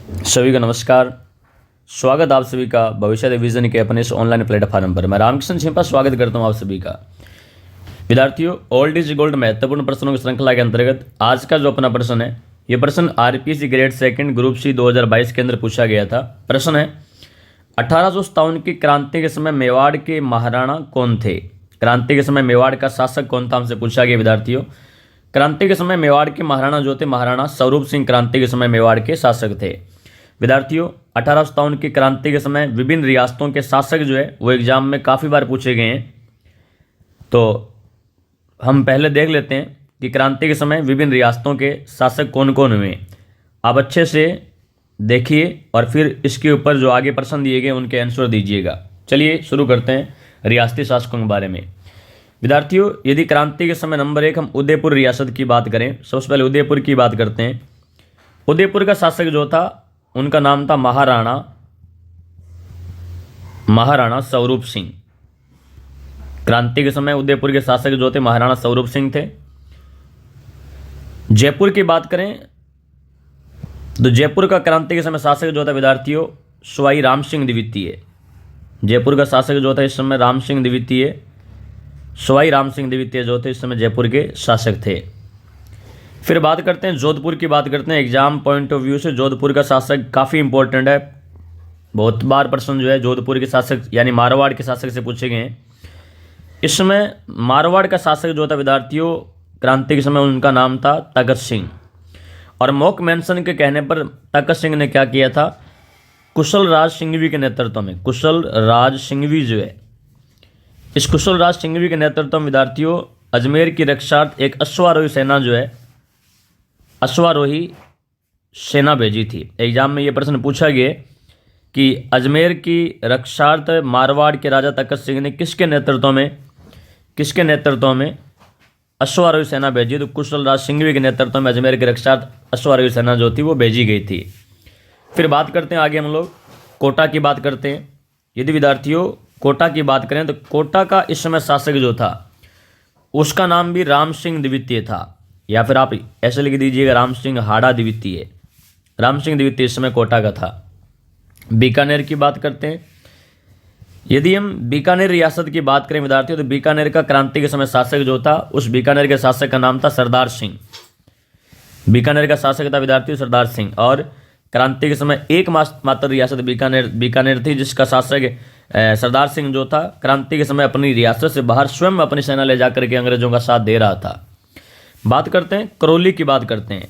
सभी को नमस्कार। स्वागत आप सभी का भविष्य रिवीजन के अपने इस ऑनलाइन प्लेटफॉर्म पर। मैं रामकृष्ण छिंपा स्वागत करता हूं आप सभी का। विद्यार्थियों, ओल्ड इज गोल्ड महत्वपूर्ण प्रश्नों की श्रृंखला के अंतर्गत आज का जो अपना प्रश्न है, ये प्रश्न RPSC grade second group C 2022 के अंदर पूछा गया था। प्रश्न है 1857 की क्रांति के समय मेवाड़ के महाराणा कौन थे। क्रांति के समय मेवाड़ का शासक कौन था, हमसे पूछा गया विद्यार्थियों। क्रांति के समय मेवाड़ के महाराणा जो थे, महाराणा स्वरूप सिंह क्रांति के समय मेवाड़ के शासक थे। विद्यार्थियों, 1857 की क्रांति के समय विभिन्न रियासतों के शासक जो है वो एग्जाम में काफ़ी बार पूछे गए हैं। तो हम पहले देख लेते हैं कि क्रांति के समय विभिन्न रियासतों के शासक कौन कौन हुए। आप अच्छे से देखिए और फिर इसके ऊपर जो आगे प्रश्न दिए गए उनके आंसर दीजिएगा। चलिए शुरू करते हैं रियासती शासकों के बारे में। विद्यार्थियों, यदि क्रांति के समय नंबर 1 हम उदयपुर रियासत की बात करें, सबसे पहले उदयपुर की बात करते हैं। उदयपुर का शासक जो था उनका नाम था महाराणा स्वरूप सिंह। क्रांति के समय उदयपुर के शासक जो थे महाराणा स्वरूप सिंह थे। जयपुर की बात करें तो जयपुर का क्रांति के समय शासक जो था विद्यार्थियों सवाई राम सिंह द्वितीय। जयपुर का शासक जो था इस समय राम सिंह द्वितीय, सवाई राम सिंह द्वितीय जो थे इस समय जयपुर के शासक थे। फिर बात करते हैं जोधपुर की बात करते हैं। एग्जाम पॉइंट ऑफ व्यू से जोधपुर का शासक काफ़ी इंपॉर्टेंट है। बहुत बार प्रश्न जो है जोधपुर के शासक यानी मारवाड़ के शासक से पूछे गए हैं। इस समय मारवाड़ का शासक जो था विद्यार्थियों क्रांति के समय उनका नाम था तखत सिंह। और मॉक मेंशन के कहने पर तखत सिंह ने क्या किया था, कुशल राज सिंघवी के नेतृत्व में, कुशल राज सिंघवी जो है, इस कुशल राज सिंघवी के नेतृत्व में विद्यार्थियों अजमेर की रक्षार्थ एक अश्वारोही सेना जो है अश्वारोही सेना भेजी थी। एग्जाम में ये प्रश्न पूछा गया कि अजमेर की रक्षार्थ मारवाड़ के राजा तखत सिंह ने किसके नेतृत्व में अश्वारोही सेना भेजी। तो कुशल राज सिंघवी के नेतृत्व में अजमेर की रक्षार्थ अश्वारोही सेना जो थी वो भेजी गई थी। फिर बात करते हैं आगे हम लोग कोटा की बात करते हैं। यदि विद्यार्थियों कोटा की बात करें तो कोटा का इस समय शासक जो था उसका नाम भी राम सिंह द्वितीय था, या फिर आप ऐसे लिख दीजिएगा राम सिंह हाड़ा द्वितीय। राम सिंह द्वितीय इस समय कोटा का था। बीकानेर की बात करते हैं। यदि हम बीकानेर रियासत की बात करें विद्यार्थियों तो बीकानेर का क्रांति के समय शासक जो था उस बीकानेर के शासक का नाम था सरदार सिंह। बीकानेर का शासक था विद्यार्थियों सरदार सिंह। और क्रांति के समय एकमात्र रियासत बीकानेर थी जिसका शासक सरदार सिंह जो था क्रांति के समय अपनी रियासत से बाहर स्वयं अपनी सेना ले जाकर के अंग्रेजों का साथ दे रहा था। बात करते हैं करौली की बात करते हैं।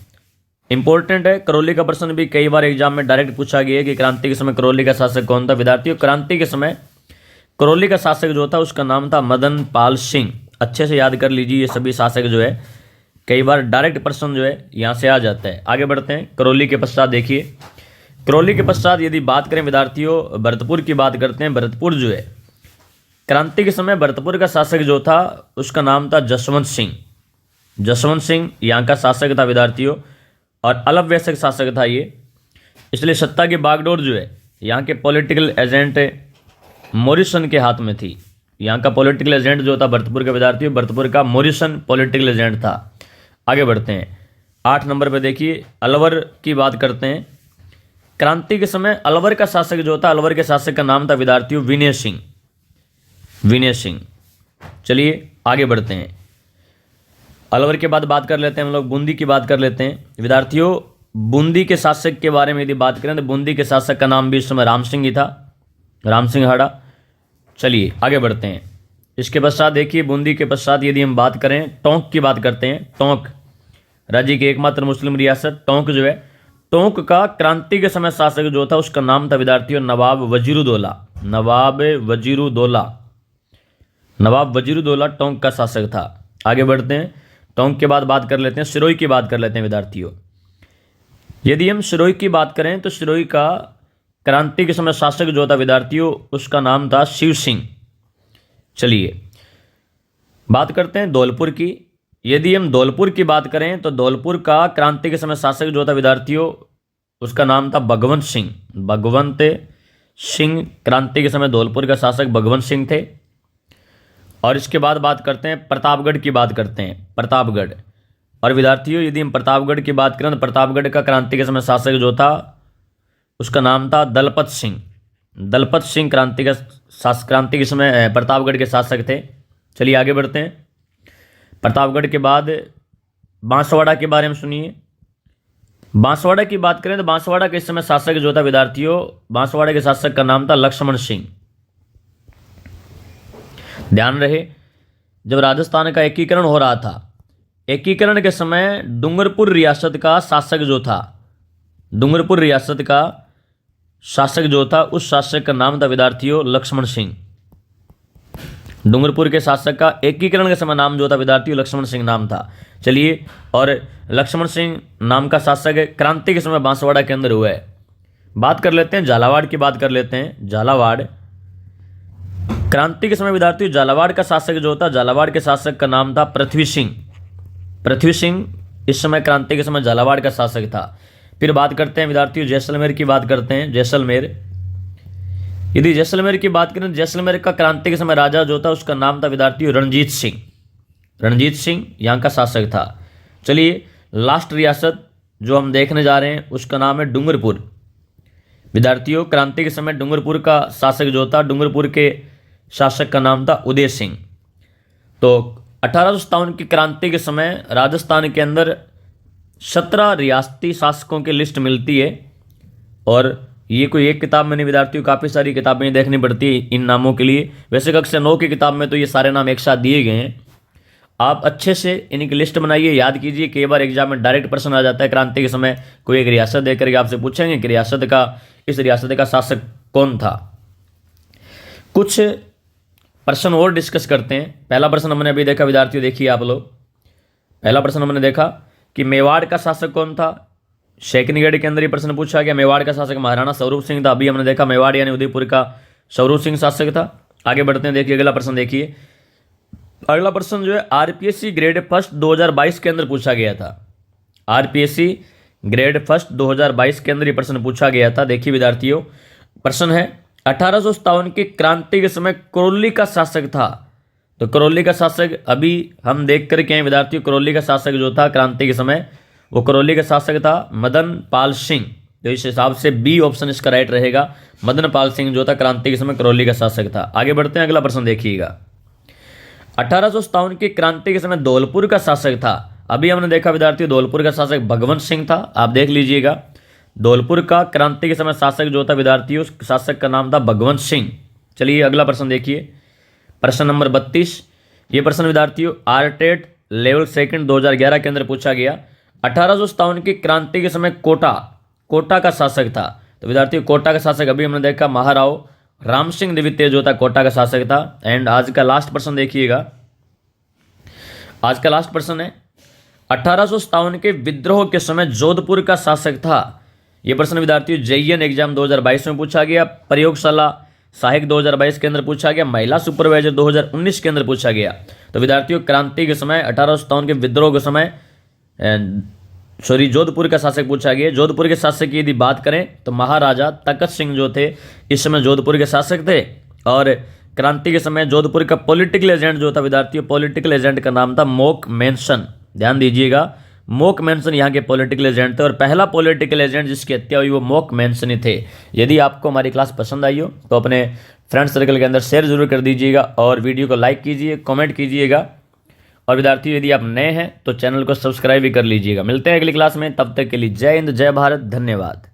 इंपॉर्टेंट है, करौली का प्रश्न भी कई बार एग्जाम में डायरेक्ट पूछा गया है कि क्रांति के समय करौली का शासक कौन था। विद्यार्थियों, क्रांति के समय करौली का शासक जो था उसका नाम था मदन पाल सिंह। अच्छे से याद कर लीजिए, ये सभी शासक जो है कई बार डायरेक्ट प्रश्न जो है यहाँ से आ जाता है। आगे बढ़ते हैं। करौली के पश्चात देखिए, करौली के पश्चात यदि बात करें विद्यार्थियों भरतपुर की बात करते हैं। भरतपुर जो है क्रांति के समय भरतपुर का शासक जो था उसका नाम था जसवंत सिंह। जसवंत सिंह यहाँ का शासक था विद्यार्थियों और अलग वयस्क शासक था ये, इसलिए सत्ता की बागडोर जो है यहाँ के पॉलिटिकल एजेंट मॉरिसन के हाथ में थी। यहाँ का पॉलिटिकल एजेंट जो था भरतपुर का विद्यार्थियों भरतपुर का मॉरिसन पॉलिटिकल एजेंट था। आगे बढ़ते हैं। 8 नंबर पर देखिए अलवर की बात करते हैं। क्रांति के समय अलवर का शासक जो था, अलवर के शासक का नाम था विद्यार्थियों विनय सिंह। चलिए आगे बढ़ते हैं। अलवर के बाद बात कर लेते हैं हम लोग बूंदी की बात कर लेते हैं। विद्यार्थियों बूंदी के शासक के बारे में यदि बात करें तो बूंदी के शासक का नाम भी इस समय राम सिंह ही था, राम सिंह हाड़ा। चलिए आगे बढ़ते हैं। इसके पश्चात देखिए बूंदी के पश्चात यदि हम बात करें टोंक की बात करते हैं। टोंक राज्य की एकमात्र मुस्लिम रियासत टोंक जो है, टोंक का क्रांति के समय शासक जो था उसका नाम था विद्यार्थियों नवाब वजीरुद्दौला टोंक का शासक था। आगे बढ़ते हैं। टोंक के बाद बात कर लेते हैं सिरोही की बात कर लेते हैं विद्यार्थियों। यदि हम सिरोही की बात करें तो सिरोही का क्रांति के समय शासक जो था विद्यार्थियों उसका नाम था शिव सिंह। चलिए बात करते हैं धौलपुर की। यदि हम धौलपुर की बात करें तो धौलपुर का क्रांति के समय शासक जो था विद्यार्थियों उसका नाम था भगवंत सिंह। क्रांति के समय धौलपुर का शासक भगवंत सिंह थे। और इसके बाद बात करते हैं प्रतापगढ़ की बात करते हैं। प्रतापगढ़ और विद्यार्थियों यदि हम प्रतापगढ़ की बात करें तो प्रतापगढ़ का क्रांति के समय शासक जो था उसका नाम था दलपत सिंह। दलपत सिंह क्रांति के समय प्रतापगढ़ के शासक थे। चलिए आगे बढ़ते हैं। प्रतापगढ़ के बाद बांसवाड़ा के बारे में सुनिए। बांसवाड़ा की बात करें तो बांसवाड़ा के इस समय शासक जो था विद्यार्थियों, बांसवाड़ा के शासक का नाम था लक्ष्मण सिंह। ध्यान रहे, जब राजस्थान का एकीकरण हो रहा था, एकीकरण के समय डूंगरपुर रियासत का शासक जो था, डूंगरपुर रियासत का शासक जो था, उस शासक का नाम था विद्यार्थियों लक्ष्मण सिंह। डूंगरपुर के शासक का एकीकरण के समय नाम जो था विद्यार्थियों लक्ष्मण सिंह नाम था। चलिए, और लक्ष्मण सिंह नाम का शासक क्रांति के समय बांसवाड़ा के अंदर हुआ है। बात कर लेते हैं झालावाड़ की, बात कर लेते हैं झालावाड़। क्रांति के समय विद्यार्थियों झालावाड़ का शासक जो था, झालावाड़ के शासक का नाम था पृथ्वी सिंह। पृथ्वी सिंह इस समय क्रांति के समय झालावाड़ का शासक था। फिर बात करते हैं विद्यार्थियों जैसलमेर की, बात करते हैं जैसलमेर। यदि जैसलमेर की बात करें, जैसलमेर का क्रांति के समय राजा जो था उसका नाम था विद्यार्थियों रणजीत सिंह। रणजीत सिंह यहाँ का शासक था। चलिए, लास्ट रियासत जो हम देखने जा रहे हैं उसका नाम है डूंगरपुर। विद्यार्थियों क्रांति के समय डूंगरपुर का शासक जो था, डूंगरपुर के शासक का नाम था उदय सिंह। तो 1857 की क्रांति के समय राजस्थान के अंदर 17 रियासती शासकों की लिस्ट मिलती है। और ये कोई एक किताब में नहीं विद्यार्थियों, काफ़ी सारी किताबें देखनी पड़ती है इन नामों के लिए। वैसे कक्षा 9 की किताब में तो ये सारे नाम एक साथ दिए गए हैं। आप अच्छे से इनकी लिस्ट बनाइए, याद कीजिए। कई बार एग्जाम में डायरेक्ट प्रश्न आ जाता है, क्रांति के समय कोई एक रियासत देकर के आपसे पूछेंगे कि इस रियासत का शासक कौन था। कुछ प्रश्न और डिस्कस करते हैं। पहला प्रश्न हमने अभी देखा विद्यार्थियों, देखिए आप लोग। पहला प्रश्न हमने देखा कि मेवाड़ का शासक कौन था। शेखनीगढ़ के अंदर ये प्रश्न पूछा गया। मेवाड़ का शासक महाराणा स्वरूप सिंह था। अभी हमने देखा मेवाड़ यानी उदयपुर का स्वरूप सिंह शासक था। आगे बढ़ते हैं, देखिए अगला प्रश्न देखिए। अगला प्रश्न जो है आरपीएससी ग्रेड फर्स्ट 2022 के अंदर पूछा गया था। आरपीएससी ग्रेड फर्स्ट 2022 के अंदर ये प्रश्न पूछा गया था। देखिए विद्यार्थियों, प्रश्न है 1857 की क्रांति के समय करौली का शासक था। तो करौली का शासक अभी हम देख कर के हैं विद्यार्थियों, करौली का शासक जो था क्रांति के समय, वो करौली का शासक था मदन पाल सिंह। तो इस हिसाब से बी ऑप्शन इसका राइट रहेगा। मदन पाल सिंह जो था क्रांति के समय करौली का शासक था। आगे बढ़ते हैं, अगला प्रश्न देखिएगा। 1857 की क्रांति के समय धौलपुर का शासक था। अभी हमने देखा विद्यार्थियों, धौलपुर का शासक भगवंत सिंह था। आप देख लीजिएगा, धौलपुर का क्रांति के समय शासक जो था विद्यार्थियों, उस शासक का नाम था भगवंत सिंह। चलिए अगला प्रश्न देखिए, प्रश्न नंबर 32। ये प्रश्न विद्यार्थियों आरटेट लेवल सेकंड 2011 के अंदर पूछा गया। 1857 की क्रांति के समय कोटा का शासक था। तो विद्यार्थियों कोटा का शासक अभी हमने देखा महाराव राम सिंह द्वितीय जो था कोटा का शासक था। एंड आज का लास्ट प्रश्न देखिएगा। आज का लास्ट प्रश्न है 1857 के विद्रोह के समय जोधपुर का शासक था। यह प्रश्न विद्यार्थियों जेईएन एग्जाम 2022 में पूछा गया, प्रयोगशाला सहायक 2022 के अंदर पूछा गया, महिला सुपरवाइजर 2019 के अंदर पूछा गया। तो विद्यार्थियों क्रांति के समय 1857 के विद्रोह के समय जोधपुर का शासक पूछा गया। जोधपुर के शासक की यदि बात करें तो महाराजा तखत सिंह जो थे इस समय जोधपुर के शासक थे। और क्रांति के समय जोधपुर का पॉलिटिकल एजेंट जो था विद्यार्थियों, पॉलिटिकल एजेंट का नाम था मोक मैनसन। ध्यान दीजिएगा, मोक मैनसन यहाँ के पॉलिटिकल एजेंट थे। और पहला पॉलिटिकल एजेंट जिसकी हत्या हुई वो मोक मैनसन ही थे। यदि आपको हमारी क्लास पसंद आई हो तो अपने फ्रेंड सर्कल के अंदर शेयर जरूर कर दीजिएगा और वीडियो को लाइक कीजिए, कमेंट कीजिएगा। और विद्यार्थियों यदि आप नए हैं तो चैनल को सब्सक्राइब भी कर लीजिएगा। मिलते हैं अगली क्लास में, तब तक के लिए जय हिंद, जय भारत, धन्यवाद।